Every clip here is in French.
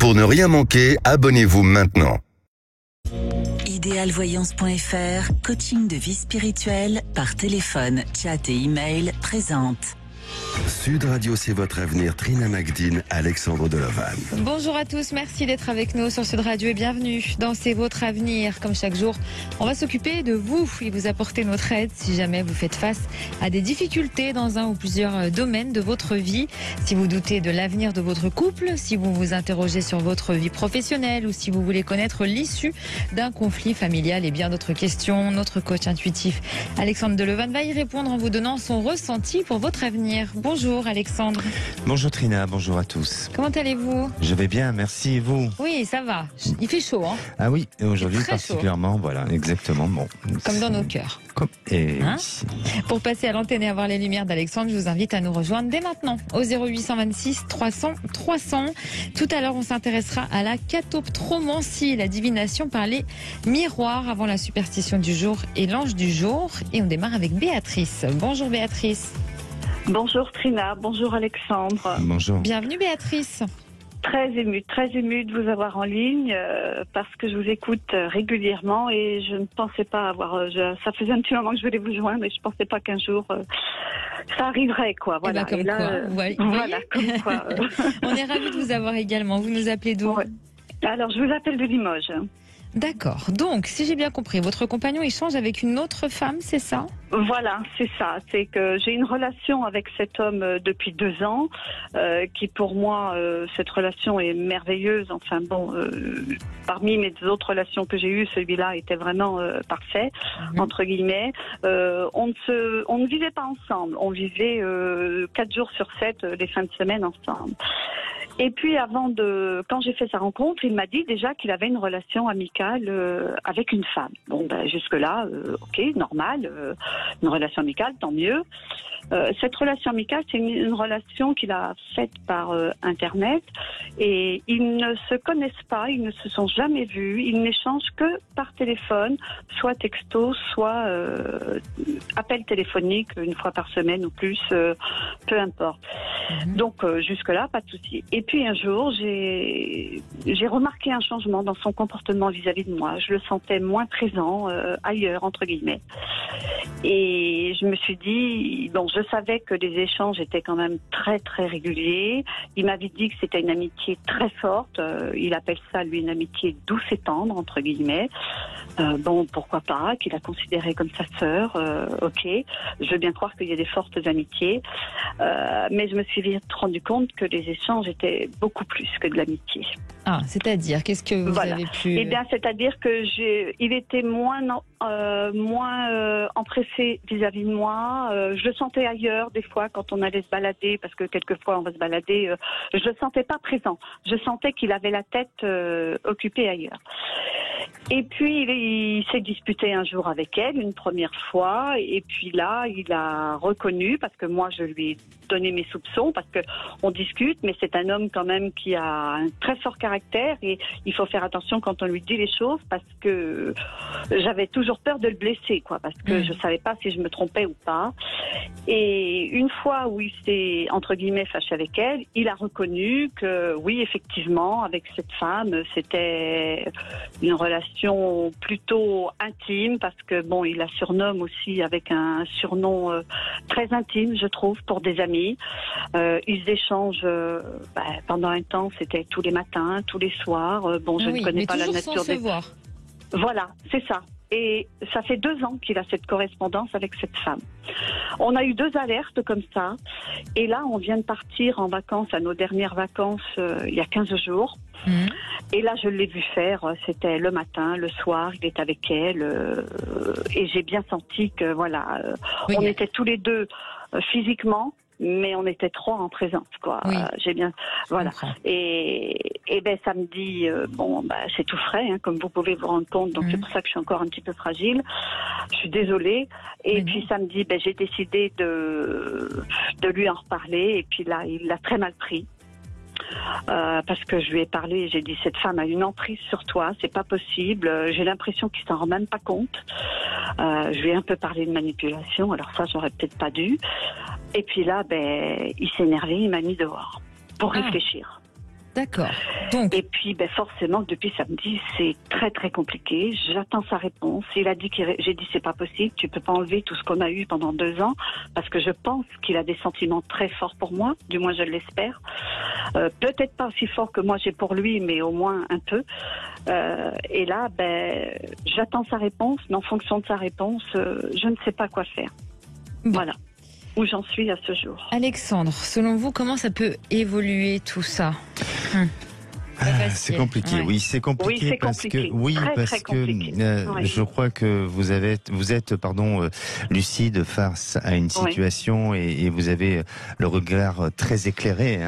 Pour ne rien manquer, abonnez-vous maintenant. Idéalvoyance.fr, coaching de vie spirituelle par téléphone, chat et email présente. Sud Radio, c'est votre avenir. Trina Magdine, Alexandre Delavanne. Bonjour à tous, merci d'être avec nous sur Sud Radio et bienvenue dans C'est votre avenir. Comme chaque jour, on va s'occuper de vous et vous apporter notre aide si jamais vous faites face à des difficultés dans un ou plusieurs domaines de votre vie. Si vous doutez de l'avenir de votre couple, si vous vous interrogez sur votre vie professionnelle ou si vous voulez connaître l'issue d'un conflit familial et bien d'autres questions, notre coach intuitif Alexandre Delavanne va y répondre en vous donnant son ressenti pour votre avenir. Bonjour Alexandre. Bonjour Trina, bonjour à tous. Comment allez-vous ? Je vais bien, merci et vous ? Oui, ça va. Il fait chaud, hein ? Ah oui, et aujourd'hui Très particulièrement, voilà, exactement. Bon, comme dans nos cœurs. Et Hein ? oui. Pour passer à l'antenne et avoir les lumières d'Alexandre, je vous invite à nous rejoindre dès maintenant au 0826 300 300. Tout à l'heure, on s'intéressera à la catoptromancie, la divination par les miroirs avant la superstition du jour et l'ange du jour. Et on démarre avec Béatrice. Bonjour Béatrice. Bonjour Trina, bonjour Alexandre. Bonjour. Bienvenue Béatrice. Très émue de vous avoir en ligne parce que je vous écoute régulièrement et je ne pensais pas avoir... ça faisait un petit moment que je voulais vous joindre et je ne pensais pas qu'un jour ça arriverait, quoi. Voilà. Eh ben, comme et là, quoi, voilà, comme quoi. On est ravis de vous avoir également. Vous nous appelez d'où ? Ouais. Alors, je vous appelle de Limoges. D'accord. Donc, si j'ai bien compris, votre compagnon échange avec une autre femme, c'est ça ? Voilà, c'est ça. C'est que j'ai une relation avec cet homme depuis 2 ans, qui pour moi, cette relation est merveilleuse. Enfin bon, parmi mes autres relations que j'ai eues, celui-là était vraiment parfait, entre guillemets. On ne vivait pas ensemble. On vivait 4 jours sur 7, les fins de semaine ensemble. Et puis quand j'ai fait sa rencontre, il m'a dit déjà qu'il avait une relation amicale avec une femme. Bon, ben jusque-là, ok, normal, une relation amicale, tant mieux. Cette relation amicale, c'est une relation qu'il a faite par Internet et ils ne se connaissent pas, ils ne se sont jamais vus, ils n'échangent que par téléphone, soit texto, soit appel téléphonique une fois par semaine ou plus, peu importe. Donc jusque-là, pas de souci. Et puis un jour, j'ai remarqué un changement dans son comportement vis-à-vis de moi. Je le sentais moins présent, ailleurs, entre guillemets. Et je me suis dit, bon, je savais que les échanges étaient quand même très très réguliers. Il m'avait dit que c'était une amitié très forte. Il appelle ça, lui, une amitié douce et tendre, entre guillemets. Bon, pourquoi pas, qu'il a considéré comme sa sœur, ok. Je veux bien croire qu'il y a des fortes amitiés. Mais je me suis vite rendu compte que les échanges étaient beaucoup plus que de l'amitié. Ah, c'est-à-dire, qu'est-ce que vous avez pu... Eh bien, c'est-à-dire que il était moins empressé vis-à-vis de moi. Je le sentais ailleurs des fois quand on allait se balader, parce que quelquefois on va se balader. Je le sentais pas présent. Je sentais qu'il avait la tête occupée ailleurs. Et puis il s'est disputé un jour avec elle, une première fois, et puis là il a reconnu, parce que moi je lui ai donné mes soupçons, parce que on discute, mais c'est un homme quand même qui a un très fort caractère et il faut faire attention quand on lui dit les choses, parce que j'avais toujours peur de le blesser, quoi, parce que je savais pas si je me trompais ou pas. Et une fois où il s'est entre guillemets fâché avec elle, il a reconnu que oui, effectivement, avec cette femme, c'était une relation plutôt intime, parce que bon, il la surnomme aussi avec un surnom très intime, je trouve, pour des amis. Ils échangent pendant un temps, c'était tous les matins, tous les soirs. Bon, je ne connais pas la nature sans se voir. Voilà, c'est ça. Et ça fait 2 ans qu'il a cette correspondance avec cette femme. On a eu 2 alertes comme ça. Et là, on vient de partir en vacances, à nos dernières vacances, il y a 15 jours. Et là, je l'ai vu faire. C'était le matin, le soir, il est avec elle. Et j'ai bien senti que, voilà, on était tous les deux physiquement, mais on était 3 en présence, quoi. Oui. J'ai bien, voilà. Et ben samedi, c'est tout frais, hein, comme vous pouvez vous rendre compte. Donc c'est pour ça que je suis encore un petit peu fragile. Je suis désolée. Et puis samedi, j'ai décidé de lui en reparler. Et puis là, il l'a très mal pris. Parce que je lui ai parlé et j'ai dit, cette femme a une emprise sur toi, c'est pas possible. J'ai l'impression qu'il s'en rend même pas compte. Je lui ai un peu parlé de manipulation, alors ça j'aurais peut-être pas dû. Et puis là, il s'est énervé, il m'a mis dehors pour réfléchir. D'accord. Donc, Et puis, forcément, depuis samedi, c'est très, très compliqué. J'attends sa réponse. Il a dit j'ai dit, c'est pas possible. Tu peux pas enlever tout ce qu'on a eu pendant 2 ans. Parce que je pense qu'il a des sentiments très forts pour moi. Du moins, je l'espère. Peut-être pas aussi fort que moi j'ai pour lui, mais au moins un peu. Et là, j'attends sa réponse. Mais en fonction de sa réponse, je ne sais pas quoi faire. Bon. Voilà. Où j'en suis à ce jour. Alexandre, selon vous, comment ça peut évoluer tout ça? Pas facile. C'est compliqué, Ouais. oui, c'est compliqué Oui, c'est parce compliqué. que Très, très compliqué. Oui. je crois que vous êtes lucide face à une situation et vous avez le regard très éclairé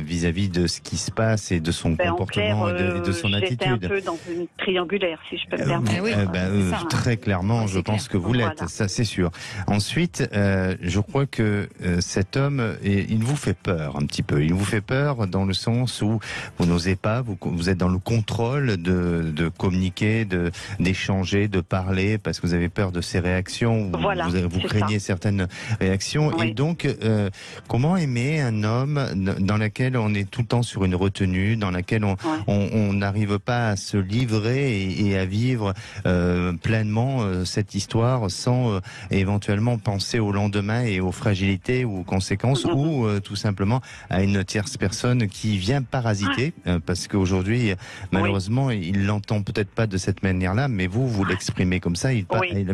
vis-à-vis de ce qui se passe et de son comportement en clair, et de son attitude. J'étais un peu dans une triangulaire, si je peux me permettre. oui, c'est ça, hein. Très clairement, Ouais, je c'est pense clair. que vous l'êtes, Voilà. ça c'est sûr. Ensuite, je crois que cet homme, il vous fait peur un petit peu. Il vous fait peur dans le sens où vous n'osez pas, vous êtes dans le contrôle de communiquer, d'échanger, de parler, parce que vous avez peur de ses réactions, Voilà, vous c'est craignez ça. certaines réactions. Oui. Et donc, comment aimer un homme dans lequel on est tout le temps sur une retenue, dans laquelle on n'arrive pas à se livrer et à vivre pleinement cette histoire sans éventuellement penser au lendemain et aux fragilités ou aux conséquences ou tout simplement à une tierce personne qui vient parasiter parce qu'aujourd'hui malheureusement il l'entend peut-être pas de cette manière-là, mais vous l'exprimez comme ça, il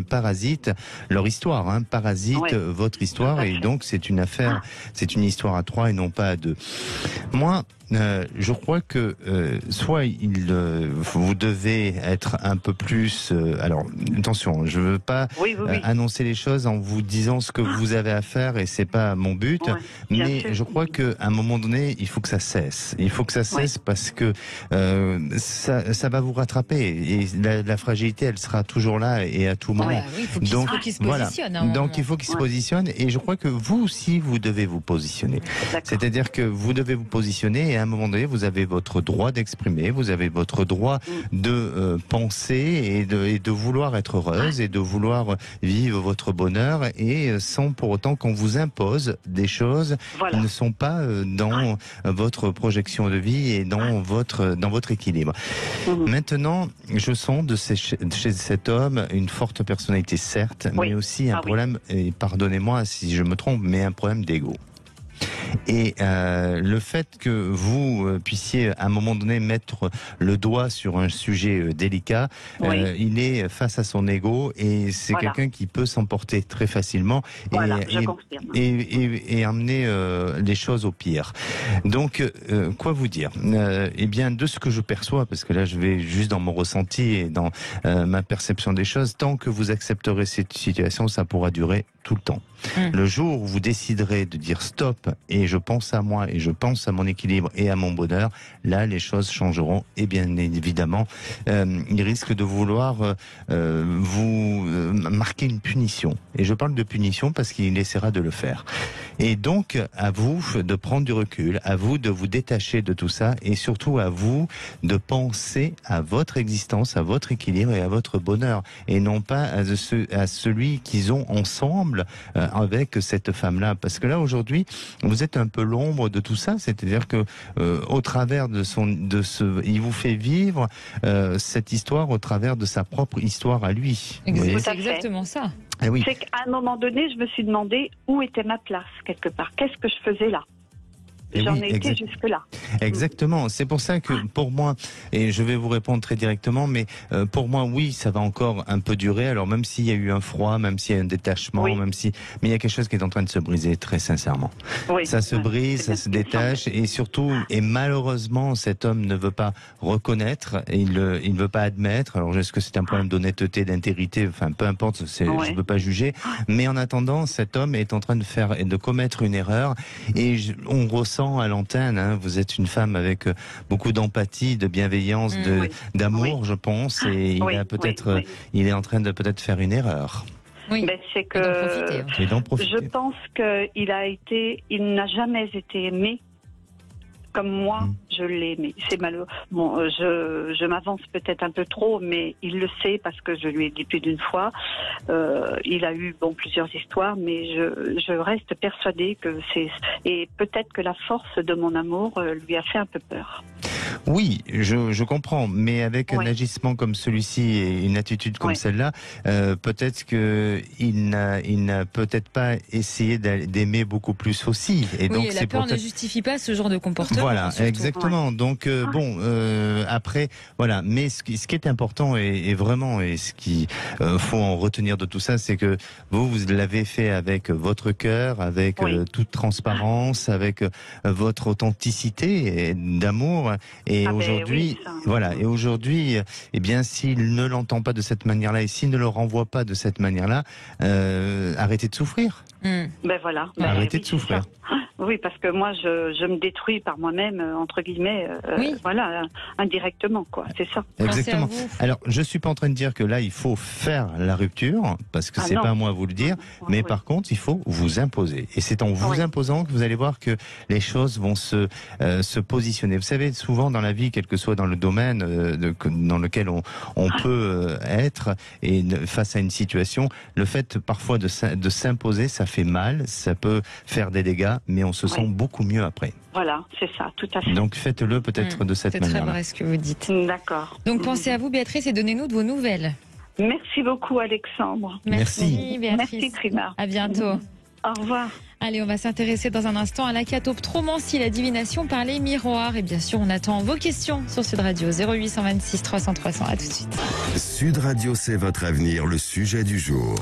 parasite leur histoire, parasite votre histoire, et donc c'est une affaire, c'est une histoire à 3 et non pas à 2. Moi, je crois que soit vous devez être un peu plus. Alors attention, je veux pas annoncer les choses en vous disant ce que vous avez à faire et c'est pas mon but. Mais je crois que à un moment donné, il faut que ça cesse. Il faut que ça cesse parce que ça va vous rattraper et la fragilité, elle sera toujours là et à tout moment. Il faut qu'il se positionne. Donc il faut qu'il se positionne et je crois que vous aussi vous devez vous positionner. C'est-à-dire que vous devez vous positionner. Et à un moment donné, vous avez votre droit d'exprimer, vous avez votre droit de penser et de vouloir être heureuse et de vouloir vivre votre bonheur et sans pour autant qu'on vous impose des choses qui ne sont pas dans votre projection de vie et dans votre équilibre. Maintenant, je sens chez cet homme une forte personnalité, certes, mais aussi un problème, et pardonnez-moi si je me trompe, mais un problème d'ego. Et le fait que vous puissiez à un moment donné mettre le doigt sur un sujet délicat, il est face à son ego et c'est quelqu'un qui peut s'emporter très facilement et amener les choses au pire. Donc, quoi vous dire ? Eh bien, de ce que je perçois, parce que là je vais juste dans mon ressenti et dans ma perception des choses, tant que vous accepterez cette situation, ça pourra durer tout le temps. Le jour où vous déciderez de dire stop et je pense à moi et je pense à mon équilibre et à mon bonheur, là les choses changeront et bien évidemment il risque de vouloir vous marquer une punition. Et je parle de punition parce qu'il essaiera de le faire. Et donc à vous de prendre du recul, à vous de vous détacher de tout ça et surtout à vous de penser à votre existence, à votre équilibre et à votre bonheur et non pas à celui qu'ils ont ensemble avec cette femme-là, parce que là aujourd'hui vous êtes un peu l'ombre de tout ça, c'est-à-dire que au travers il vous fait vivre cette histoire au travers de sa propre histoire à lui. C'est exactement ça. C'est qu'à un moment donné, je me suis demandé où était ma place quelque part. Qu'est-ce que je faisais là ? J'en ai été jusque-là. Exactement. C'est pour ça que pour moi, et je vais vous répondre très directement, mais pour moi, oui, ça va encore un peu durer. Alors même s'il y a eu un froid, même s'il y a un détachement, mais il y a quelque chose qui est en train de se briser très sincèrement. Ça se brise, ça se détache et surtout, et malheureusement, cet homme ne veut pas reconnaître, il ne veut pas admettre. Alors est-ce que c'est un problème d'honnêteté, d'intégrité, enfin peu importe, je ne veux pas juger. Mais en attendant, cet homme est en train de commettre une erreur et on ressent à l'antenne, vous êtes une femme avec beaucoup d'empathie, de bienveillance, d'amour, je pense, et il est en train de peut-être faire une erreur. C'est que je pense qu'il n'a jamais été aimé comme moi, je l'ai, mais c'est malheureux. Bon, je m'avance peut-être un peu trop, mais il le sait parce que je lui ai dit plus d'une fois. Il a eu plusieurs histoires, mais je reste persuadée que c'est... Et peut-être que la force de mon amour lui a fait un peu peur. Oui, je comprends, mais avec un agissement comme celui-ci et une attitude comme celle-là, peut-être qu'il n'a peut-être pas essayé d'aimer beaucoup plus aussi. Et donc, et la peur ne justifie pas ce genre de comportement. Voilà, exactement. Donc après, voilà. Mais ce qui est important et vraiment, et ce qu'il faut en retenir de tout ça, c'est que vous l'avez fait avec votre cœur, avec toute transparence, avec votre authenticité d'amour. Et aujourd'hui, voilà. Et aujourd'hui, eh bien, s'il ne l'entend pas de cette manière-là et s'il ne le renvoie pas de cette manière-là, arrêtez de souffrir. Ben voilà. Arrêtez de souffrir. Oui, parce que moi, je me détruis par moi-même, entre guillemets, voilà, indirectement, quoi. C'est ça. Exactement. Alors, je suis pas en train de dire que là, il faut faire la rupture, parce que c'est pas à moi à vous le dire, mais par contre, il faut vous imposer. Et c'est en vous imposant que vous allez voir que les choses vont se positionner. Vous savez, souvent dans la vie, quel que soit dans le domaine dans lequel on peut être, et face à une situation, le fait parfois de s'imposer, ça fait mal, ça peut faire des dégâts, mais on se sent beaucoup mieux après. Voilà, c'est ça, tout à fait. Donc faites-le peut-être de cette manière-là. C'est très vrai ce que vous dites. D'accord. Donc pensez à vous, Béatrice, et donnez-nous de vos nouvelles. Merci beaucoup, Alexandre. Merci, Béatrice. Merci, Trina. À bientôt. Au revoir. Allez, on va s'intéresser dans un instant à la catoptromancie, la divination par les miroirs. Et bien sûr, on attend vos questions sur Sud Radio 0826 300 300. À tout de suite. Sud Radio, c'est votre avenir, le sujet du jour.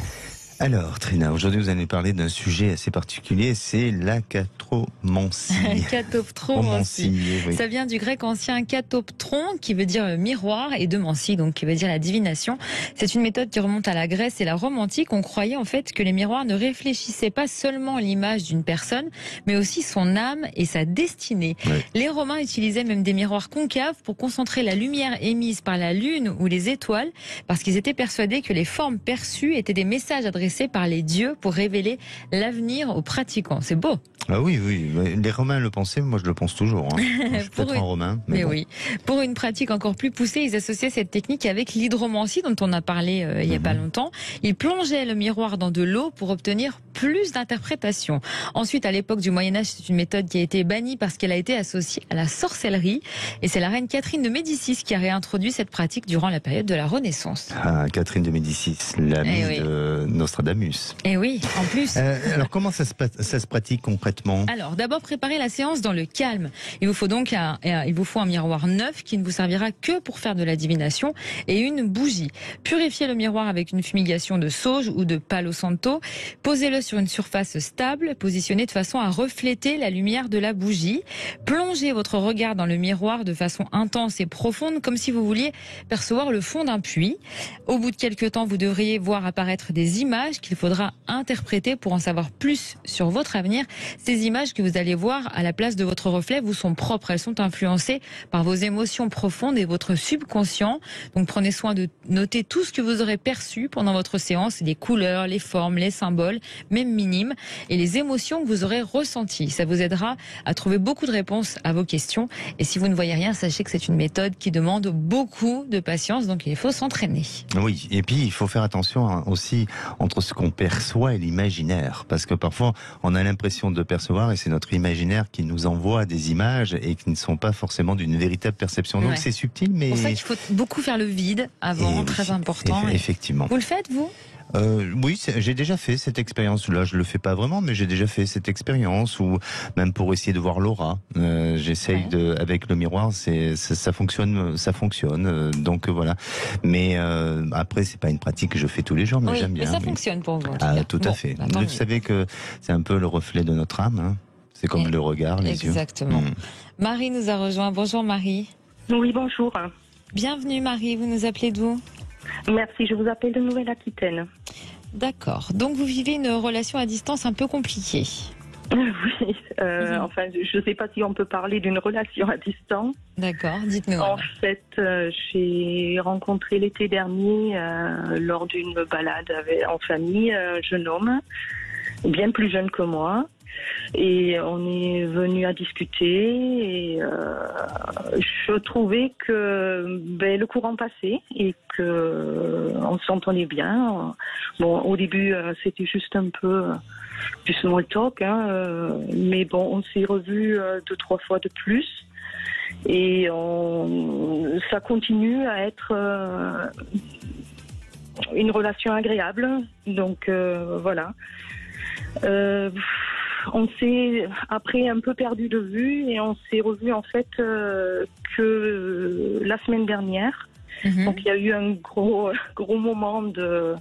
Alors, Trina, aujourd'hui, vous allez parler d'un sujet assez particulier, c'est la catomancie. Catoptromancie. Ça vient du grec ancien katoptron, qui veut dire miroir, et de mancie, donc qui veut dire la divination. C'est une méthode qui remonte à la Grèce et la Rome antique. On croyait en fait que les miroirs ne réfléchissaient pas seulement l'image d'une personne, mais aussi son âme et sa destinée. Les Romains utilisaient même des miroirs concaves pour concentrer la lumière émise par la lune ou les étoiles, parce qu'ils étaient persuadés que les formes perçues étaient des messages adressés par les dieux pour révéler l'avenir aux pratiquants. C'est beau. Ah oui, les Romains le pensaient, moi je le pense toujours. Hein. Je suis peut-être un Romain. Mais bon. Oui. Pour une pratique encore plus poussée, ils associaient cette technique avec l'hydromancie dont on a parlé il n'y a pas longtemps. Ils plongeaient le miroir dans de l'eau pour obtenir plus d'interprétation. Ensuite, à l'époque du Moyen-Âge, c'est une méthode qui a été bannie parce qu'elle a été associée à la sorcellerie. Et c'est la reine Catherine de Médicis qui a réintroduit cette pratique durant la période de la Renaissance. Ah, Catherine de Médicis, l'amie de Nostradamus. Et oui, en plus. Alors, comment ça se pratique concrètement ? Alors, d'abord, préparez la séance dans le calme. Il vous faut donc un miroir neuf qui ne vous servira que pour faire de la divination et une bougie. Purifiez le miroir avec une fumigation de sauge ou de palo santo. Posez-le sur une surface stable, positionnée de façon à refléter la lumière de la bougie. Plongez votre regard dans le miroir de façon intense et profonde, comme si vous vouliez percevoir le fond d'un puits. Au bout de quelques temps, vous devriez voir apparaître des images qu'il faudra interpréter pour en savoir plus sur votre avenir. Ces images que vous allez voir à la place de votre reflet vous sont propres. Elles sont influencées par vos émotions profondes et votre subconscient. Donc prenez soin de noter tout ce que vous aurez perçu pendant votre séance, les couleurs, les formes, les symboles, même minimes, et les émotions que vous aurez ressenties. Ça vous aidera à trouver beaucoup de réponses à vos questions. Et si vous ne voyez rien, sachez que c'est une méthode qui demande beaucoup de patience, donc il faut s'entraîner. Oui, et puis il faut faire attention aussi entre ce qu'on perçoit et l'imaginaire, parce que parfois on a l'impression de percevoir et c'est notre imaginaire qui nous envoie des images et qui ne sont pas forcément d'une véritable perception. Donc c'est subtil, mais... C'est pour ça qu'il faut beaucoup faire le vide avant, très important. Effectivement. Vous le faites, vous ? Oui, j'ai déjà fait cette expérience-là. Je le fais pas vraiment, mais j'ai déjà fait cette expérience, ou même pour essayer de voir l'aura. J'essaye avec le miroir, ça fonctionne. Donc voilà. Mais après, c'est pas une pratique que je fais tous les jours, mais j'aime bien. Mais ça fonctionne pour vous. Tout à fait. Vous savez que c'est un peu le reflet de notre âme. Hein. C'est comme le regard, les yeux. Exactement. Marie nous a rejoint. Bonjour Marie. Oui, bonjour. Bienvenue Marie. Vous nous appelez d'où ? Merci, je vous appelle de Nouvelle-Aquitaine. D'accord. Donc vous vivez une relation à distance un peu compliquée. Oui, enfin, je ne sais pas si on peut parler d'une relation à distance. D'accord, dites-nous. En fait, j'ai rencontré l'été dernier, lors d'une balade en famille, un jeune homme, bien plus jeune que moi. Et on est venu à discuter et je trouvais que le courant passait et que on s'entendait bien. Bon, au début, c'était juste un peu du small talk, mais bon, on s'est revus 2-3 fois de plus. Et ça continue à être une relation agréable. Donc voilà. On s'est après un peu perdu de vue et on s'est revu en fait que la semaine dernière. Donc il y a eu un gros moment de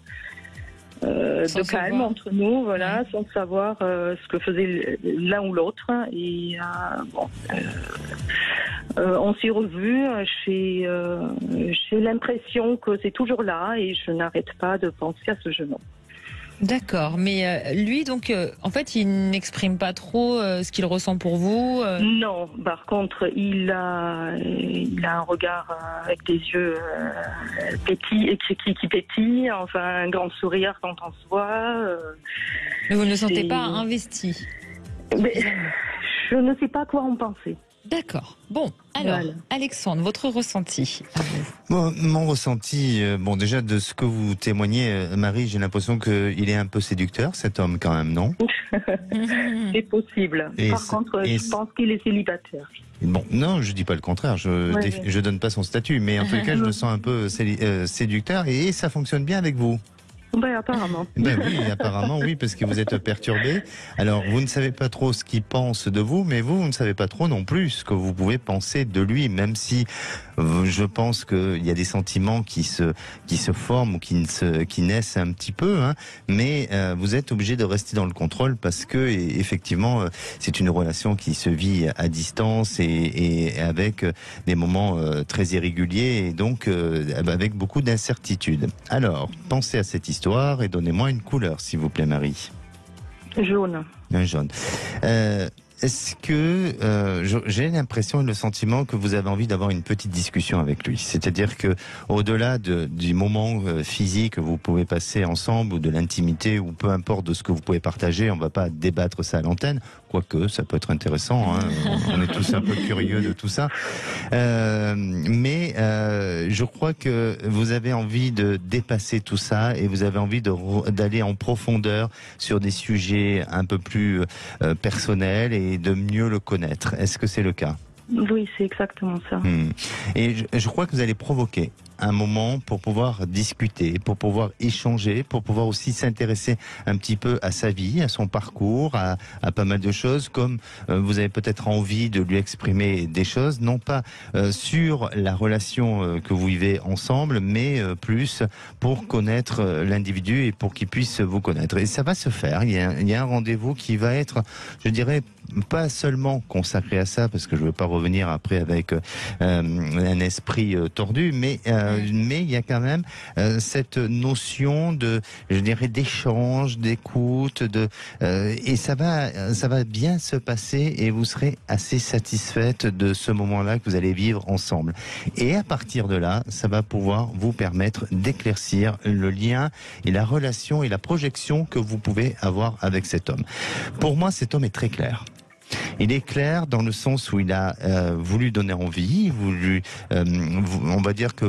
calme entre nous, voilà, sans savoir ce que faisait l'un ou l'autre. Et on s'est revus. J'ai l'impression que c'est toujours là et je n'arrête pas de penser à ce jeune homme. D'accord, mais lui, donc, en fait, il n'exprime pas trop ce qu'il ressent pour vous. Non, par contre, il a un regard avec des yeux qui pétillent, enfin un grand sourire quand on se voit. Mais vous ne le sentez pas investi? Mais, je ne sais pas quoi en penser. D'accord. Bon, alors, voilà. Alexandre, votre ressenti à vous? Bon, mon ressenti, déjà de ce que vous témoignez, Marie, j'ai l'impression qu'il est un peu séducteur, cet homme quand même, non? C'est possible. Par contre, je pense qu'il est célibataire. Bon, non, je dis pas le contraire, je donne pas son statut, mais en tout cas, je le sens un peu séducteur et ça fonctionne bien avec vous. Apparemment. Oui, apparemment, oui, parce que vous êtes perturbé. Alors, vous ne savez pas trop ce qu'il pense de vous, mais vous ne savez pas trop non plus ce que vous pouvez penser de lui, même si je pense qu'il y a des sentiments qui se forment ou qui naissent un petit peu, mais vous êtes obligé de rester dans le contrôle parce que, effectivement, c'est une relation qui se vit à distance et avec des moments très irréguliers et donc avec beaucoup d'incertitudes. Alors, pensez à cette histoire et donnez-moi une couleur, s'il vous plaît, Marie. Jaune. Un jaune. Est-ce que j'ai l'impression et le sentiment que vous avez envie d'avoir une petite discussion avec lui? C'est-à-dire que au-delà du moment physique que vous pouvez passer ensemble ou de l'intimité ou peu importe de ce que vous pouvez partager, on ne va pas débattre ça à l'antenne, quoique ça peut être intéressant, on est tous un peu curieux de tout ça. Mais je crois que vous avez envie de dépasser tout ça et vous avez envie d'aller en profondeur sur des sujets un peu plus personnels et de mieux le connaître. Est-ce que c'est le cas? Oui, c'est exactement ça. Et je crois que vous allez provoquer un moment pour pouvoir discuter, pour pouvoir échanger, pour pouvoir aussi s'intéresser un petit peu à sa vie, à son parcours, à pas mal de choses, comme vous avez peut-être envie de lui exprimer des choses, non pas sur la relation que vous vivez ensemble, mais plus pour connaître l'individu et pour qu'il puisse vous connaître. Et ça va se faire, il y a un rendez-vous qui va être, je dirais, pas seulement consacré à ça, parce que je ne veux pas revenir après avec un esprit tordu, mais il y a quand même cette notion de, je dirais, d'échange, d'écoute, et ça va bien se passer et vous serez assez satisfaite de ce moment-là que vous allez vivre ensemble. Et à partir de là, ça va pouvoir vous permettre d'éclaircir le lien et la relation et la projection que vous pouvez avoir avec cet homme. Pour moi, cet homme est très clair. Il est clair dans le sens où il a voulu donner envie, on va dire que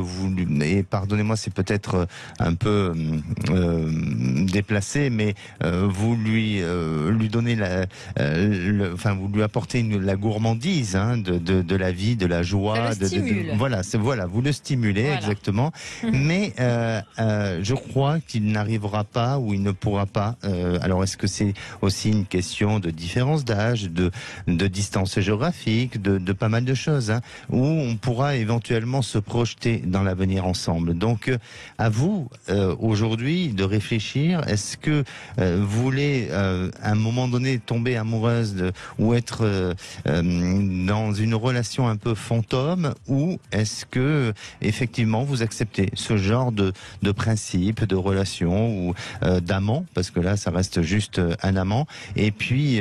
et pardonnez-moi, c'est peut-être un peu déplacé, mais vous lui donnez vous lui apportez la gourmandise de la vie, de la joie, vous le stimulez, exactement. Mais je crois qu'il n'arrivera pas ou il ne pourra pas. Alors est-ce que c'est aussi une question de différence d'âge, de distance géographique, de pas mal de choses, où on pourra éventuellement se projeter dans l'avenir ensemble. Donc, à vous, aujourd'hui, de réfléchir, est-ce que vous voulez, à un moment donné, tomber amoureuse ou être dans une relation un peu fantôme, ou est-ce que, effectivement, vous acceptez ce genre de principe, de relation, ou d'amant, parce que là, ça reste juste un amant, et puis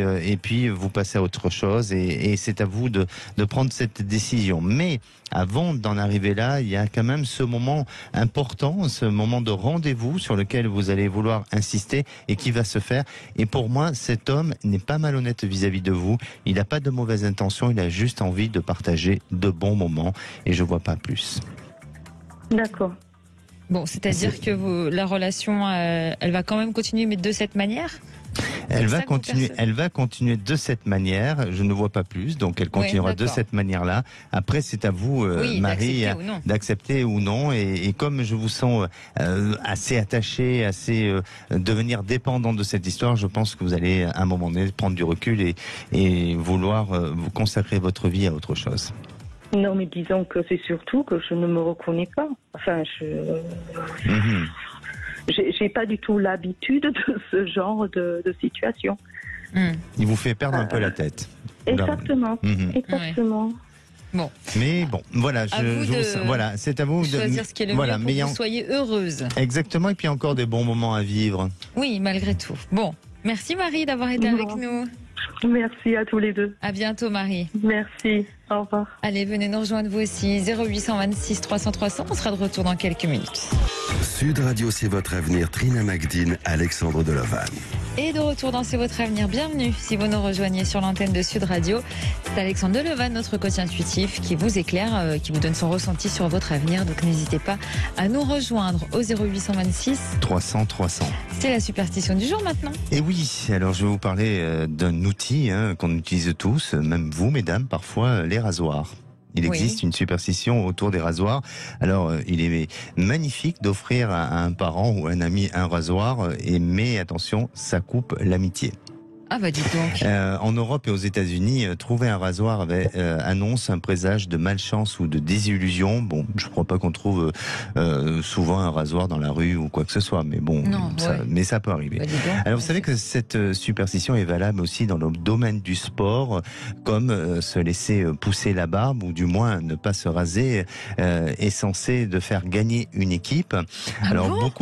vous passez à autre autre chose et c'est à vous de prendre cette décision. Mais avant d'en arriver là, il y a quand même ce moment important, ce moment de rendez-vous sur lequel vous allez vouloir insister et qui va se faire. Et pour moi, cet homme n'est pas malhonnête vis-à-vis de vous. Il n'a pas de mauvaises intentions, il a juste envie de partager de bons moments et je vois pas plus. D'accord. Bon, c'est-à-dire que la relation, elle va quand même continuer, mais de cette manière? Elle va continuer de cette manière. Je ne vois pas plus, donc elle continuera de cette manière-là. Après, c'est à vous, Marie, d'accepter ou non. Et comme je vous sens assez attaché, assez devenir dépendant de cette histoire, je pense que vous allez à un moment donné prendre du recul et vouloir vous consacrer votre vie à autre chose. Non, mais disons que c'est surtout que je ne me reconnais pas. Enfin, j'ai pas du tout l'habitude de ce genre de situation. Il vous fait perdre un peu la tête. Exactement, exactement. Bon. Mais bon, voilà, voilà, c'est à vous de choisir ce qui est le mieux pour que vous soyez heureuse. Exactement, et puis encore des bons moments à vivre. Oui, malgré tout. Bon, merci Marie d'avoir été avec nous. Merci à tous les deux. À bientôt Marie. Merci, au revoir. Allez, venez nous rejoindre vous aussi, 0826 300 300, on sera de retour dans quelques minutes. Sud Radio, c'est votre avenir, Trina Magdine, Alexandre Delevanne. Et de retour dans C'est votre avenir, bienvenue si vous nous rejoignez sur l'antenne de Sud Radio. C'est Alexandre Delevanne, notre coach intuitif, qui vous éclaire, qui vous donne son ressenti sur votre avenir. Donc n'hésitez pas à nous rejoindre au 0826 300 300. C'est la superstition du jour maintenant. Et oui, alors je vais vous parler d'un outil qu'on utilise tous, même vous mesdames, parfois les rasoirs. Il existe une superstition autour des rasoirs. Alors, il est magnifique d'offrir à un parent ou un ami un rasoir, mais attention, ça coupe l'amitié. Ah bah dis donc. En Europe et aux États-Unis, trouver un rasoir annonce un présage de malchance ou de désillusion. Bon, je crois pas qu'on trouve souvent un rasoir dans la rue ou quoi que ce soit, mais bon, mais ça peut arriver. Bah, alors vous savez que cette superstition est valable aussi dans le domaine du sport, comme se laisser pousser la barbe ou du moins ne pas se raser est censé de faire gagner une équipe. Alors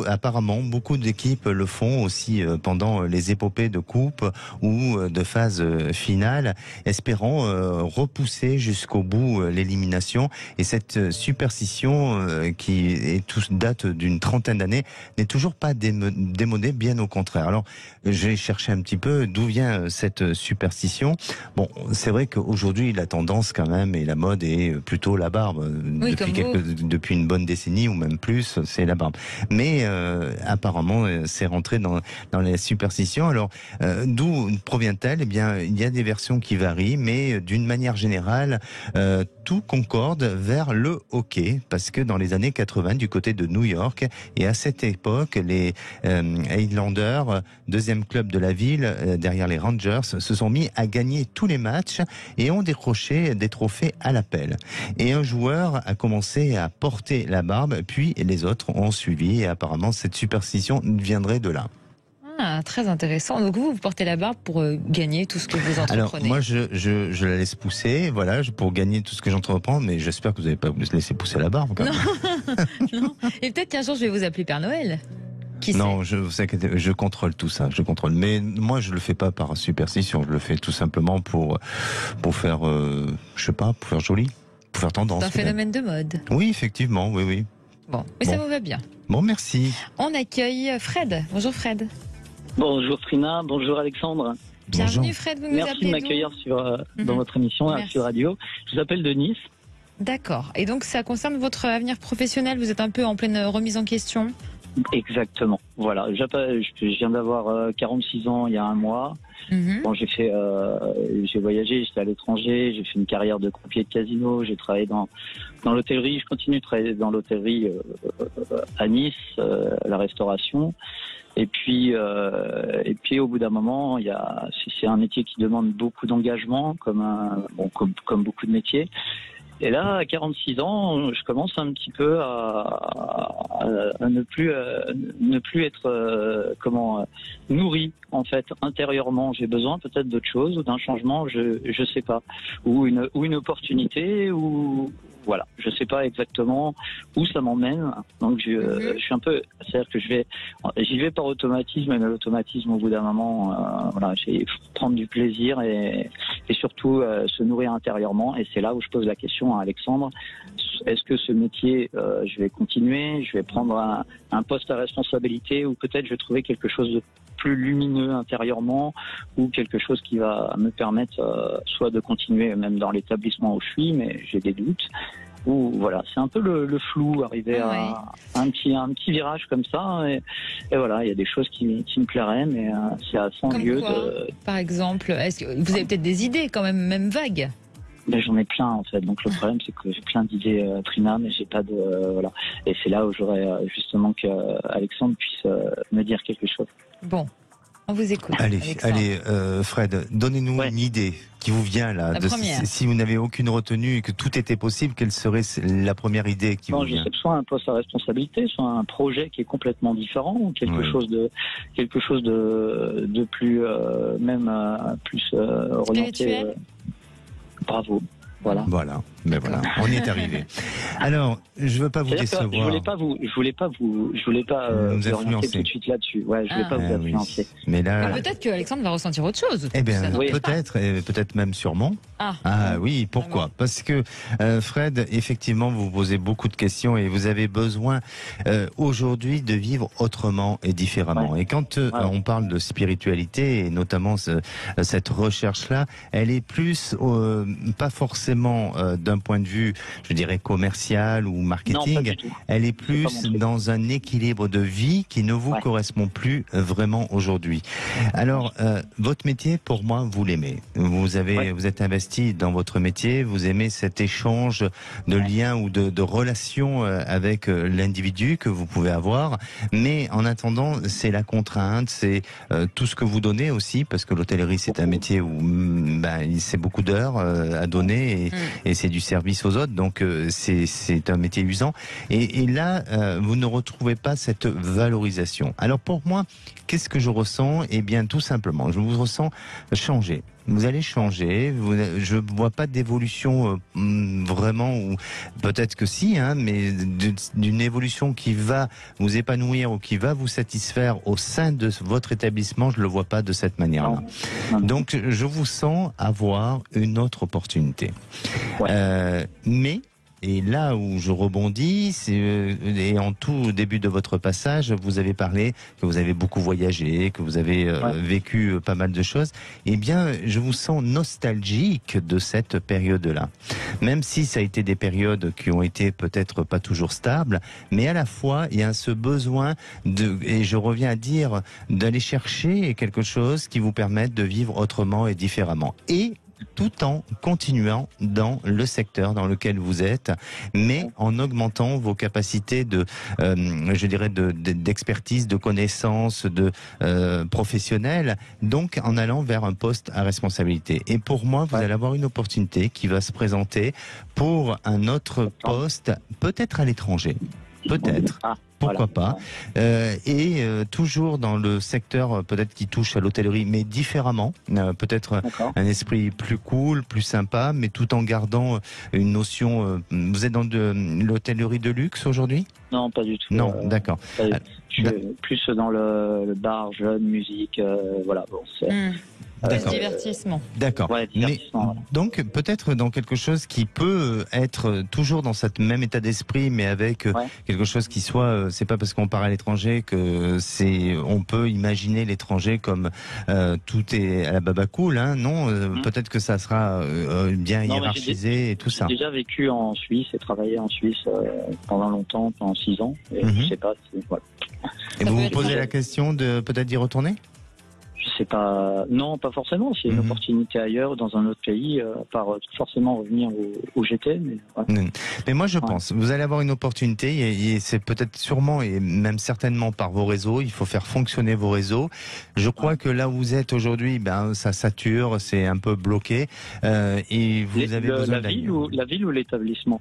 apparemment beaucoup d'équipes le font aussi pendant les épopées de coupe ou de phase finale, espérant repousser jusqu'au bout l'élimination. Et cette superstition qui date d'une trentaine d'années n'est toujours pas démodée, bien au contraire. Alors, j'ai cherché un petit peu d'où vient cette superstition. Bon, c'est vrai qu'aujourd'hui, la tendance quand même et la mode est plutôt la barbe. Depuis une bonne décennie ou même plus, c'est la barbe. Mais apparemment, c'est rentré dans les superstitions. Alors, d'où provient-elle? Eh bien, il y a des versions qui varient, mais d'une manière générale, tout concorde vers le hockey, parce que dans les années 80, du côté de New York, et à cette époque, les Highlanders, deuxième club de la ville, derrière les Rangers, se sont mis à gagner tous les matchs et ont décroché des trophées à l'appel. Et un joueur a commencé à porter la barbe, puis les autres ont suivi, et apparemment cette superstition viendrait de là. Ah, très intéressant. Donc vous portez la barbe pour gagner tout ce que vous entreprenez. Alors moi je la laisse pousser, voilà, pour gagner tout ce que j'entreprends, mais j'espère que vous n'allez pas vous laisser pousser la barbe quand même. Non. Et peut-être qu'un jour je vais vous appeler Père Noël. Non, je contrôle tout ça, je contrôle. Mais moi je le fais pas par superstition, je le fais tout simplement pour faire, je sais pas, pour faire joli, pour faire tendance. C'est un phénomène de mode. Oui, effectivement, oui. Bon, mais ça vous va bien. Bon, merci. On accueille Fred. Bonjour Fred. Bonjour Trina, bonjour Alexandre. Bienvenue Fred, vous nous Merci appelez de m'accueillir dans votre émission sur Radio. Je vous appelle de Nice. D'accord. Et donc ça concerne votre avenir professionnel, vous êtes un peu en pleine remise en question? Exactement. Voilà, je viens d'avoir 46 ans il y a un mois. Bon, j'ai voyagé, j'étais à l'étranger, j'ai fait une carrière de croupier de casino, j'ai travaillé dans l'hôtellerie, je continue de travailler dans l'hôtellerie à Nice, la restauration. Et puis au bout d'un moment, c'est un métier qui demande beaucoup d'engagement, comme beaucoup de métiers. Et là, à 46 ans, je commence un petit peu à ne plus être nourri en fait intérieurement. J'ai besoin peut-être d'autre chose ou d'un changement, je sais pas, ou une opportunité ou voilà, je sais pas exactement où ça m'emmène. Donc je suis un peu, c'est-à-dire que j'y vais par automatisme, mais l'automatisme au bout d'un moment, voilà, j'ai prendre du plaisir et surtout se nourrir intérieurement. Et c'est là où je pose la question à Alexandre. Est-ce que ce métier, je vais continuer, je vais prendre un poste à responsabilité, ou peut-être je vais trouver quelque chose de plus lumineux intérieurement, ou quelque chose qui va me permettre soit de continuer même dans l'établissement où je suis, mais j'ai des doutes. Ou voilà, c'est un peu le flou, arriver à un petit virage comme ça, et voilà, il y a des choses qui me plairaient, mais c'est à 100 Comme lieues quoi, par exemple, est-ce que vous avez peut-être des idées quand même vagues? Ben, j'en ai plein en fait, donc le problème c'est que j'ai plein d'idées Trina, mais j'ai pas de voilà, et c'est là où j'aurais justement que Alexandre puisse me dire quelque chose. Bon, on vous écoute. Allez, Fred, donnez-nous une idée qui vous vient là. Si vous n'avez aucune retenue et que tout était possible, quelle serait la première idée qui vous vient? Je sais que soit un poste à responsabilité, soit un projet qui est complètement différent, ou quelque chose de plus plus orienté. Bravo. Voilà. Mais voilà, on y est arrivé. Alors, je veux pas vous décevoir. Je voulais pas vous influencer tout de suite là-dessus. Ouais, je voulais pas vous influencer. Mais là, peut-être que Alexandre va ressentir autre chose. Eh bien, peut-être même sûrement. Oui, pourquoi? Parce que Fred, effectivement, vous posez beaucoup de questions et vous avez besoin aujourd'hui de vivre autrement et différemment. Et quand on parle de spiritualité, et notamment cette recherche-là, elle est plus pas forcément d'un point de vue, je dirais, commercial ou marketing. Elle est plus dans un équilibre de vie qui ne vous correspond plus vraiment aujourd'hui. Alors, votre métier, pour moi, vous l'aimez. Vous êtes investi dans votre métier, vous aimez cet échange de liens ou de relations avec l'individu que vous pouvez avoir. Mais en attendant, c'est la contrainte, c'est tout ce que vous donnez aussi, parce que l'hôtellerie, c'est un métier où c'est beaucoup d'heures à donner et c'est du service aux autres, donc c'est un métier usant. Et là, vous ne retrouvez pas cette valorisation. Alors pour moi, qu'est-ce que je ressens? Eh bien, tout simplement, je vous ressens changer. Vous allez changer. Je ne vois pas d'évolution vraiment, ou peut-être que si, mais d'une évolution qui va vous épanouir ou qui va vous satisfaire au sein de votre établissement, je ne le vois pas de cette manière-là. Donc, je vous sens avoir une autre opportunité. Mais et là où je rebondis, et en tout début de votre passage, vous avez parlé que vous avez beaucoup voyagé, que vous avez vécu pas mal de choses. Eh bien, je vous sens nostalgique de cette période-là. Même si ça a été des périodes qui ont été peut-être pas toujours stables, mais à la fois, il y a ce besoin et je reviens à dire, d'aller chercher quelque chose qui vous permette de vivre autrement et différemment. Et tout en continuant dans le secteur dans lequel vous êtes, mais en augmentant vos capacités d'expertise, de connaissances, professionnelles, donc en allant vers un poste à responsabilité. Et pour moi, vous allez avoir une opportunité qui va se présenter pour un autre poste, peut-être à l'étranger. Peut-être. Pourquoi pas. Et toujours dans le secteur peut-être qui touche à l'hôtellerie, mais différemment. Peut-être un esprit plus cool, plus sympa, mais tout en gardant une notion... vous êtes dans l'hôtellerie de luxe aujourd'hui? Non, pas du tout. Non, d'accord. Je suis plus dans le bar, jeune, musique, voilà. Bon, divertissement. D'accord. Donc peut-être dans quelque chose qui peut être toujours dans cet même état d'esprit, mais avec quelque chose qui soit, c'est pas parce qu'on part à l'étranger que on peut imaginer l'étranger comme tout est à la baba cool, non. Peut-être que ça sera bien hiérarchisé et tout ça. J'ai déjà vécu en Suisse et travaillé en Suisse pendant longtemps, pendant 6 ans. Et je sais pas. Et vous vous posez la question de peut-être d'y retourner? Je sais pas, non, pas forcément. S'il y a une opportunité ailleurs, dans un autre pays, pas forcément revenir où j'étais. Mais moi, je pense, vous allez avoir une opportunité, et c'est peut-être sûrement, et même certainement par vos réseaux, il faut faire fonctionner vos réseaux. Je crois que là où vous êtes aujourd'hui, ça sature, c'est un peu bloqué, et vous avez besoin la ville ou l'établissement?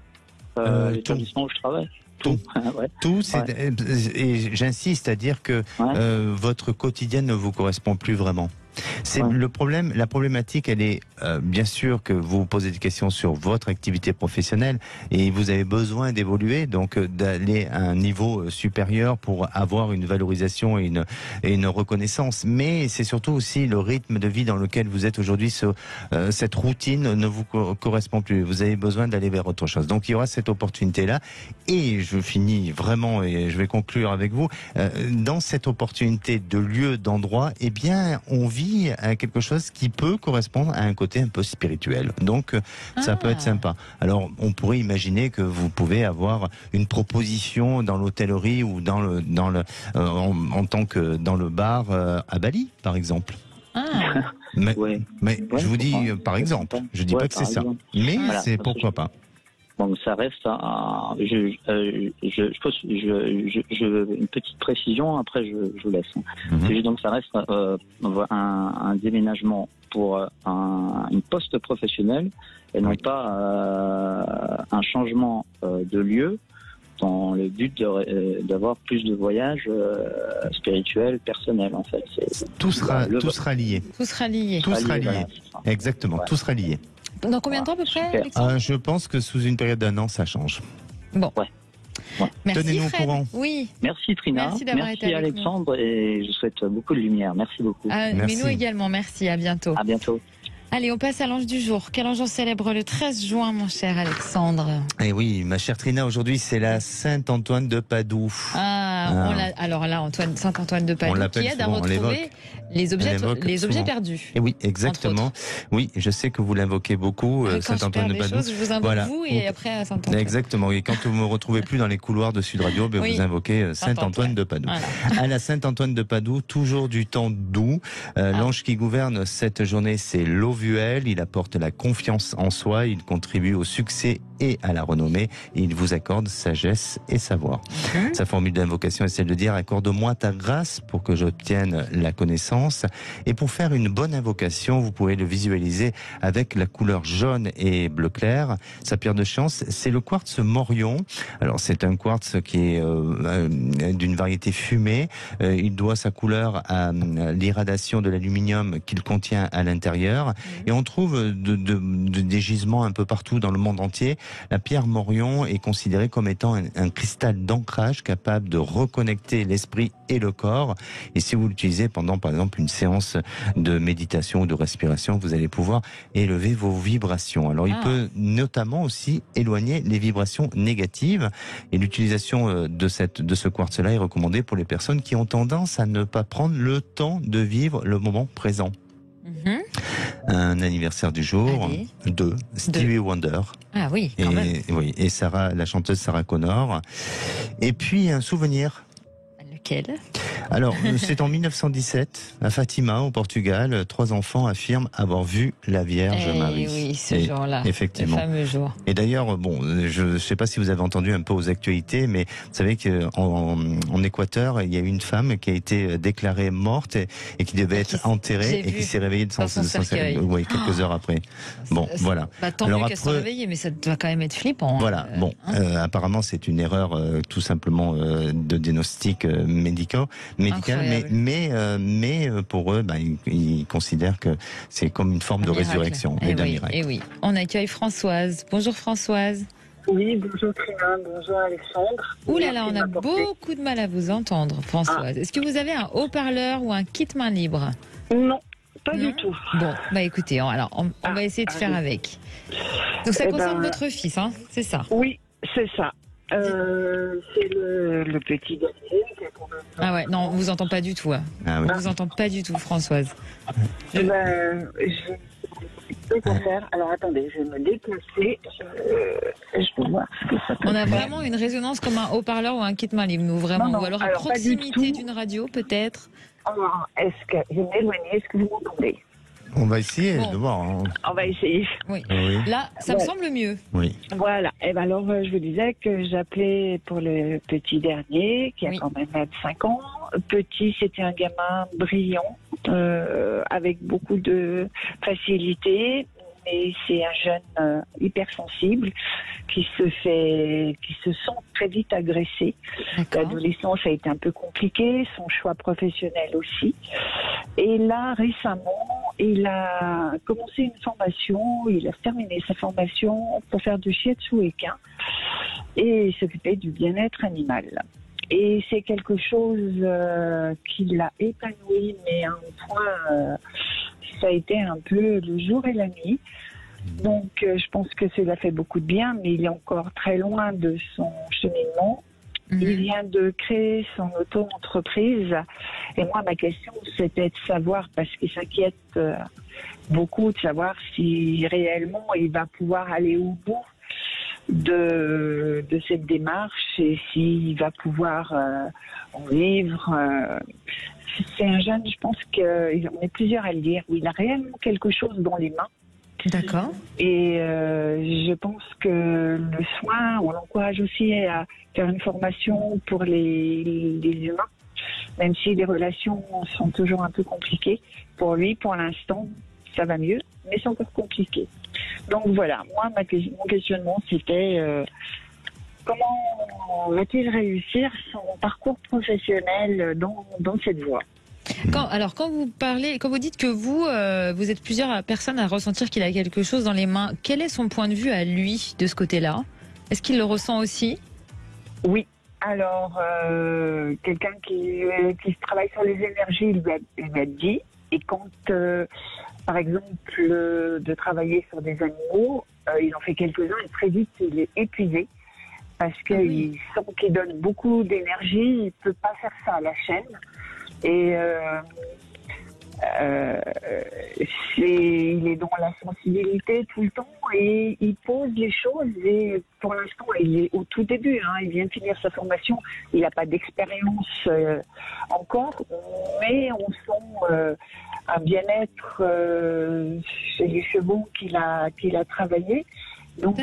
L'établissement où je travaille. Tout, et j'insiste à dire que votre quotidien ne vous correspond plus vraiment. C'est le problème. La problématique, elle est bien sûr que vous posez des questions sur votre activité professionnelle et vous avez besoin d'évoluer, donc d'aller à un niveau supérieur pour avoir une valorisation et une reconnaissance. Mais c'est surtout aussi le rythme de vie dans lequel vous êtes aujourd'hui. Cette routine ne vous correspond plus. Vous avez besoin d'aller vers autre chose. Donc il y aura cette opportunité-là. Et je finis vraiment, et je vais conclure avec vous, dans cette opportunité de lieu, d'endroit, eh bien, on vit à quelque chose qui peut correspondre à un côté un peu spirituel. Donc, ça peut être sympa. Alors, on pourrait imaginer que vous pouvez avoir une proposition dans l'hôtellerie ou en tant que dans le bar à Bali, par exemple. Mais je vous dis, par exemple, je dis pas que c'est ça. Mais voilà, c'est pourquoi pas. Bon, ça reste une petite précision, après je vous laisse. Donc ça reste un déménagement pour une poste professionnelle et non pas un changement de lieu dans le but d'avoir plus de voyages spirituels, personnels en fait. Tout sera lié. Tout sera lié. Tout sera lié. Voilà, exactement, tout sera lié. Dans combien de temps à peu près, Alexandre ? Je pense que sous une période d'1 an, ça change. Bon. Merci, tenez-nous au courant. Oui. Merci Trina. Merci Alexandre et je vous souhaite beaucoup de lumière. Merci beaucoup. Mais nous également, merci. À bientôt. À bientôt. Allez, on passe à l'ange du jour. Quel ange on célèbre le 13 juin, mon cher Alexandre ? Eh oui, ma chère Trina, aujourd'hui c'est la Saint-Antoine de Padoue. Alors là, Saint-Antoine de Padoue qui aide à retrouver les objets perdus. Et oui, exactement. Oui, je sais que vous l'invoquez beaucoup, Saint-Antoine de Padoue. Je vous invoque vous et après Saint-Antoine. Exactement. Et quand vous me retrouvez plus dans les couloirs de Sud Radio, vous invoquez Saint-Antoine de Padoue. Voilà. À la Saint-Antoine de Padoue, toujours du temps doux. L'ange qui gouverne cette journée, c'est l'Ovuel. Il apporte la confiance en soi, il contribue au succès et à la renommée. Il vous accorde sagesse et savoir. Sa formule d'invocation est celle de dire: accorde-moi ta grâce pour que j'obtienne la connaissance. Et pour faire une bonne invocation, vous pouvez le visualiser avec la couleur jaune et bleu clair. Sa pierre de chance, c'est le quartz Morion. Alors c'est un quartz qui est d'une variété fumée. Il doit sa couleur à l'irradiation de l'aluminium qu'il contient à l'intérieur. Et on trouve des gisements un peu partout dans le monde entier. La pierre Morion est considérée comme étant un cristal d'ancrage capable de reconnecter l'esprit et le corps. Et si vous l'utilisez pendant, par exemple, une séance de méditation ou de respiration, vous allez pouvoir élever vos vibrations. Alors, il peut notamment aussi éloigner les vibrations négatives. Et l'utilisation de ce quartz-là est recommandée pour les personnes qui ont tendance à ne pas prendre le temps de vivre le moment présent. Un anniversaire du jour, Stevie Wonder. Ah oui, quand même. Oui, et la chanteuse Sarah Connor. Et puis un souvenir. Lequel ? Alors, c'est en 1917, à Fatima, au Portugal. 3 enfants affirment avoir vu la Vierge Marie. Oui, ce jour-là. Effectivement. Le fameux jour. Et d'ailleurs, bon, je ne sais pas si vous avez entendu un peu aux actualités, mais vous savez qu'en Équateur, il y a une femme qui a été déclarée morte et qui devait être enterrée et qui s'est réveillée de son cercueil. Oui, quelques heures après. Bon, voilà. Tant mieux qu'elle soit réveillée, mais ça doit quand même être flippant. Voilà. Apparemment, c'est une erreur tout simplement de diagnostic médical, mais pour eux, ils considèrent que c'est comme une forme de résurrection et d'un miracle. Et oui, on accueille Françoise. Bonjour Françoise. Oui, bonjour Trina, bonjour Alexandre. Ouh là là, on a beaucoup de mal à vous entendre, Françoise. Est-ce que vous avez un haut-parleur ou un kit main libre ? Non, pas du tout. Bon, écoutez, on va essayer de faire avec. Donc ça concerne votre fils, hein, c'est ça ? Oui, c'est ça. C'est le petit dernier. Ah ouais, non, on vous entend pas du tout. Hein. Ah oui. On vous entend pas du tout, Françoise. Je sais quoi faire. Alors attendez, je vais me déplacer. Je peux voir ce que ça peut On a vraiment une résonance comme un haut-parleur ou un kit main libre, nous, vraiment. Non, ou alors à proximité d'une radio, peut-être. Est-ce que je vais m'éloigner ? Est-ce que vous m'entendez ? On va essayer de voir. Hein. On va essayer. Oui. Là, ça me semble mieux. Oui. Voilà. Et alors, je vous disais que j'appelais pour le petit dernier, qui a quand même 25 ans. Petit, c'était un gamin brillant, avec beaucoup de facilité, mais c'est un jeune hypersensible qui se sent très vite agressé. L'adolescence a été un peu compliquée, son choix professionnel aussi. Et là, récemment, il a commencé une formation, il a terminé sa formation pour faire du shiatsu équin et s'occuper du bien-être animal. Et c'est quelque chose qui l'a épanoui, mais à un point, ça a été un peu le jour et la nuit. Donc, je pense que cela fait beaucoup de bien, mais il est encore très loin de son cheminement. Il vient de créer son auto-entreprise. Et moi, ma question, c'était de savoir, parce qu'il s'inquiète beaucoup, de savoir si réellement il va pouvoir aller au bout de cette démarche et s'il va pouvoir en vivre. C'est un jeune, je pense qu'on est plusieurs à le dire, où il a réellement quelque chose dans les mains. D'accord. Et je pense que le soin, on l'encourage aussi à faire une formation pour les humains, même si les relations sont toujours un peu compliquées. Pour lui, pour l'instant, ça va mieux, mais c'est encore compliqué. Donc voilà, moi, mon questionnement, c'était comment va-t-il réussir son parcours professionnel dans cette voie? Quand vous dites que vous êtes plusieurs personnes à ressentir qu'il a quelque chose dans les mains, quel est son point de vue à lui de ce côté-là? Est-ce qu'il le ressent aussi? Oui. Alors, quelqu'un qui travaille sur les énergies, il lui a dit, et quand, par exemple, de travailler sur des animaux, il en fait quelques-uns et très vite, il est épuisé parce qu'il sent qu'il donne beaucoup d'énergie, il ne peut pas faire ça à la chaîne. Et il est dans la sensibilité tout le temps et il pose les choses. Et pour l'instant, il est au tout début. Il vient de finir sa formation. Il n'a pas d'expérience encore, mais on sent un bien-être chez les chevaux qu'il a travaillé. Donc,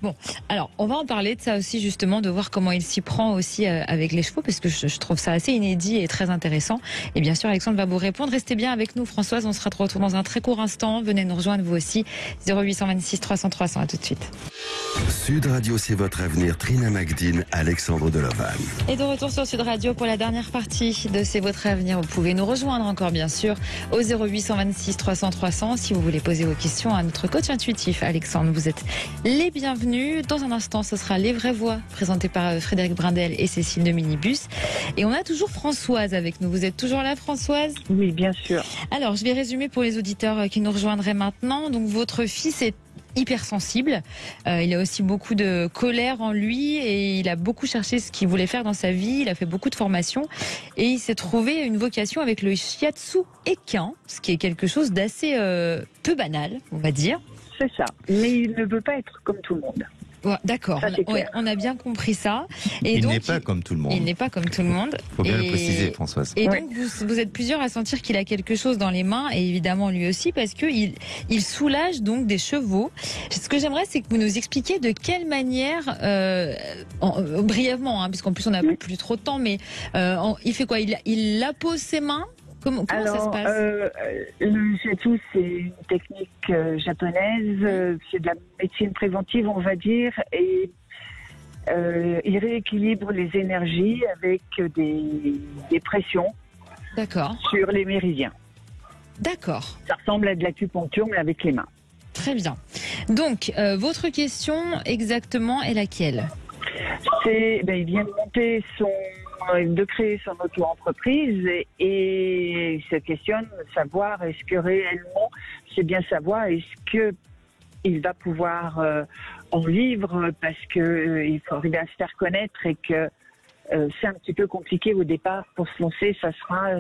bon, alors on va en parler de ça aussi justement, de voir comment il s'y prend aussi avec les chevaux, parce que je trouve ça assez inédit et très intéressant. Et bien sûr, Alexandre va vous répondre. Restez bien avec nous, Françoise, on sera de retour dans un très court instant. Venez nous rejoindre vous aussi, 0826 300 300, à tout de suite. Sud Radio, c'est votre avenir. Trina Magdine, Alexandre Delovan. Et de retour sur Sud Radio pour la dernière partie de C'est votre avenir. Vous pouvez nous rejoindre encore bien sûr au 0826 300 300 si vous voulez poser vos questions à notre coach intuitif Alexandre. Vous êtes les bienvenus. Dans un instant, ce sera Les Vraies Voix, présenté par Frédéric Brindel et Cécile de Minibus. Et on a toujours Françoise avec nous. Vous êtes toujours là, Françoise? Oui, bien sûr. Alors, je vais résumer pour les auditeurs qui nous rejoindraient maintenant. Donc, votre fils est hypersensible. Il a aussi beaucoup de colère en lui et il a beaucoup cherché ce qu'il voulait faire dans sa vie. Il a fait beaucoup de formations et il s'est trouvé une vocation avec le shiatsu équin, ce qui est quelque chose d'assez peu banal, on va dire. C'est ça. Mais il ne veut pas être comme tout le monde. Ouais, d'accord, on a bien compris ça. Et il n'est pas comme tout le monde. Il n'est pas comme tout le monde. Il faut bien le préciser, Françoise. Et donc, vous êtes plusieurs à sentir qu'il a quelque chose dans les mains, et évidemment lui aussi, parce qu'il soulage donc des chevaux. Ce que j'aimerais, c'est que vous nous expliquiez de quelle manière, brièvement, puisqu'en plus on n'a plus trop de temps, mais il fait quoi? Il appose ses mains? Comment ça se passe? Le shiatsu, c'est une technique japonaise, c'est de la médecine préventive, on va dire, et il rééquilibre les énergies avec des pressions sur les méridiens. D'accord. Ça ressemble à de l'acupuncture, mais avec les mains. Très bien. Donc, votre question exactement est laquelle? Il vient de créer son auto-entreprise et il se questionne de savoir est-ce que réellement, c'est bien savoir est-ce que il va pouvoir en vivre parce que il faut arriver à se faire connaître et que c'est un petit peu compliqué au départ pour se lancer, ça sera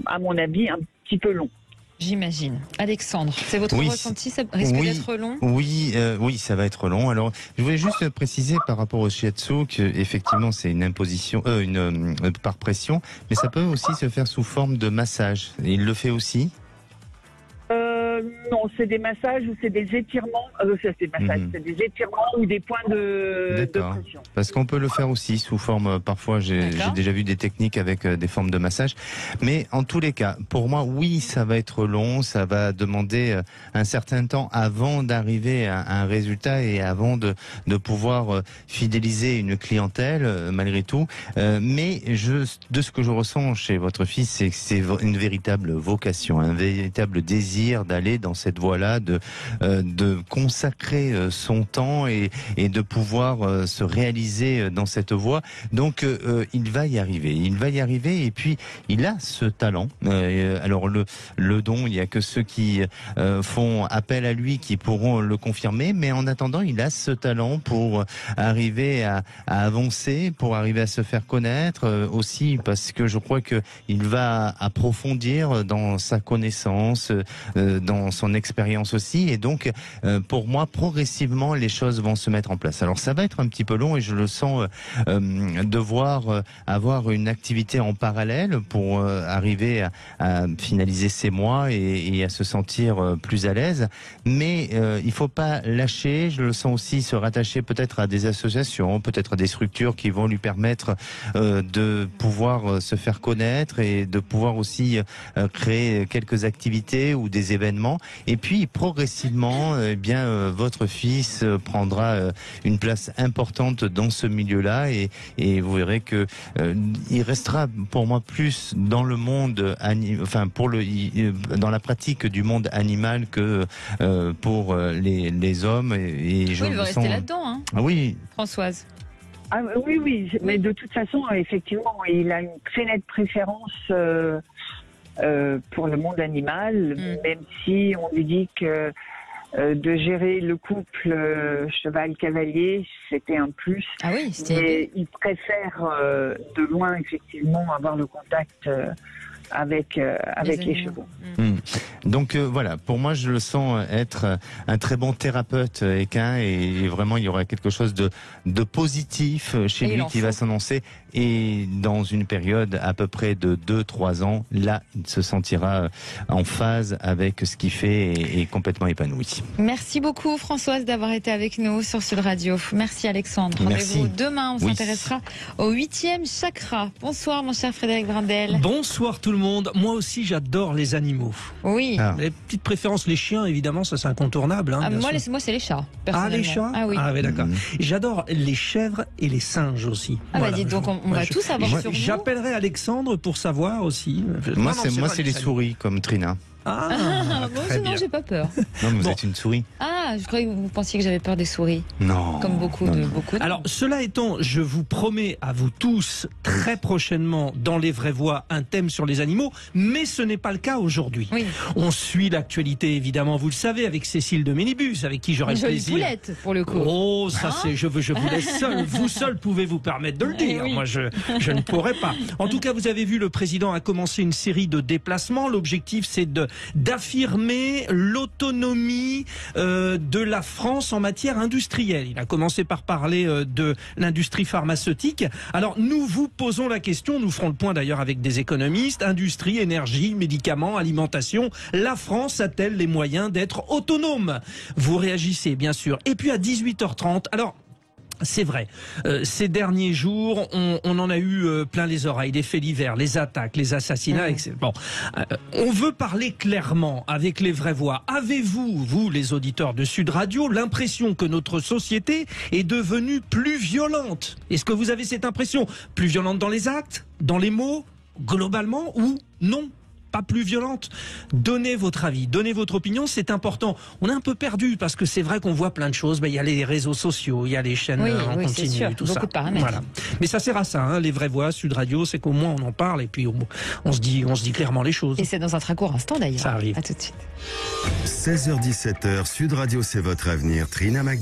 à mon avis un petit peu long. J'imagine. Alexandre, c'est votre ressenti, ça risque d'être long? Oui, ça va être long. Alors, je voulais juste préciser par rapport au shiatsu qu'effectivement c'est une imposition, par pression, mais ça peut aussi se faire sous forme de massage. Il le fait aussi? Non, c'est des massages ou c'est des étirements. C'est des étirements ou des points de pression. Parce qu'on peut le faire aussi sous forme, parfois j'ai déjà vu des techniques avec des formes de massage. Mais en tous les cas, pour moi, oui, ça va être long, ça va demander un certain temps avant d'arriver à un résultat et avant de pouvoir fidéliser une clientèle, malgré tout. Mais de ce que je ressens chez votre fils, c'est que c'est une véritable vocation, un véritable désir d'aller dans cette voie-là, de consacrer son temps et de pouvoir se réaliser dans cette voie. Donc il va y arriver et puis il a ce talent. Alors le don, il n'y a que ceux qui font appel à lui qui pourront le confirmer, mais en attendant, il a ce talent pour arriver à avancer, pour arriver à se faire connaître aussi, parce que je crois que il va approfondir dans sa connaissance, dans son expérience aussi, et donc pour moi, progressivement, les choses vont se mettre en place. Alors ça va être un petit peu long et je le sens devoir avoir une activité en parallèle pour arriver à finaliser ces mois et à se sentir plus à l'aise. Mais il faut pas lâcher. Je le sens aussi se rattacher peut-être à des associations, peut-être à des structures qui vont lui permettre de pouvoir se faire connaître et de pouvoir aussi créer quelques activités ou des événements. Et puis progressivement, votre fils prendra une place importante dans ce milieu-là et vous verrez que il restera pour moi plus dans le monde, dans la pratique du monde animal que pour les hommes. Et il veut rester là-dedans, hein. Ah oui. Françoise. Ah, oui, mais de toute façon, effectivement, il a une très nette préférence pour le monde animal, même si on lui dit que de gérer le couple cheval-cavalier, c'était un plus. Ah oui, mais il préfère de loin, effectivement, avoir le contact avec les chevaux. Donc voilà, pour moi je le sens être un très bon thérapeute équin et vraiment il y aura quelque chose de positif chez lui qui va s'annoncer et dans une période à peu près de 2-3 ans, là il se sentira en phase avec ce qu'il fait et complètement épanoui. Merci beaucoup Françoise d'avoir été avec nous sur Sud Radio. Merci Alexandre. Rendez-vous demain, on s'intéressera au 8e chakra. Bonsoir mon cher Frédéric Brindel. Bonsoir tout le monde. Moi aussi j'adore les animaux. Oui. Les petites préférences, les chiens évidemment, ça c'est incontournable. Hein, moi c'est les chats. Ah les chats. Ah oui. Ah ouais, d'accord. J'adore les chèvres et les singes aussi. Ah voilà. Dites donc on va tout savoir sur vous. J'appellerai Alexandre pour savoir aussi. Moi c'est les souris comme Trina. Non, j'ai pas peur. Non, mais vous êtes une souris. Ah, je croyais que vous pensiez que j'avais peur des souris. Non. Comme beaucoup de. Alors, cela étant, je vous promets à vous tous très prochainement dans Les Vraies Voix un thème sur les animaux, mais ce n'est pas le cas aujourd'hui. Oui. On suit l'actualité évidemment, vous le savez, avec Cécile de Ménibus, avec qui j'aurai le plaisir. Une jolie poulette pour le coup. Oh, ça c'est, je vous laisse seul. Vous seul pouvez vous permettre de le dire. Oui. Moi, je ne pourrais pas. En tout cas, vous avez vu, le président a commencé une série de déplacements. L'objectif, c'est d'affirmer l'autonomie de la France en matière industrielle. Il a commencé par parler de l'industrie pharmaceutique. Alors nous vous posons la question, nous ferons le point d'ailleurs avec des économistes, industrie, énergie, médicaments, alimentation, la France a-t-elle les moyens d'être autonome? Vous réagissez bien sûr. Et puis à 18h30, alors c'est vrai, ces derniers jours, on en a eu plein les oreilles, les faits divers, les attaques, les assassinats, etc. Bon, on veut parler clairement avec Les Vraies Voix. Avez-vous, vous les auditeurs de Sud Radio, l'impression que notre société est devenue plus violente? Est-ce que vous avez cette impression? Plus violente dans les actes, dans les mots, globalement, ou non? Pas plus violente? Donnez votre avis, donnez votre opinion, c'est important. On est un peu perdu parce que c'est vrai qu'on voit plein de choses. Il y a les réseaux sociaux, il y a les chaînes en continu, sûr, tout ça. De paramètres. Voilà. Mais ça sert à ça, hein, Les Vraies Voix, Sud Radio, c'est qu'au moins on en parle et puis on se dit clairement les choses. Et c'est dans un très court instant d'ailleurs. Ça arrive. À tout de suite. 16h-17h, Sud Radio, c'est votre avenir. Trina Macdin.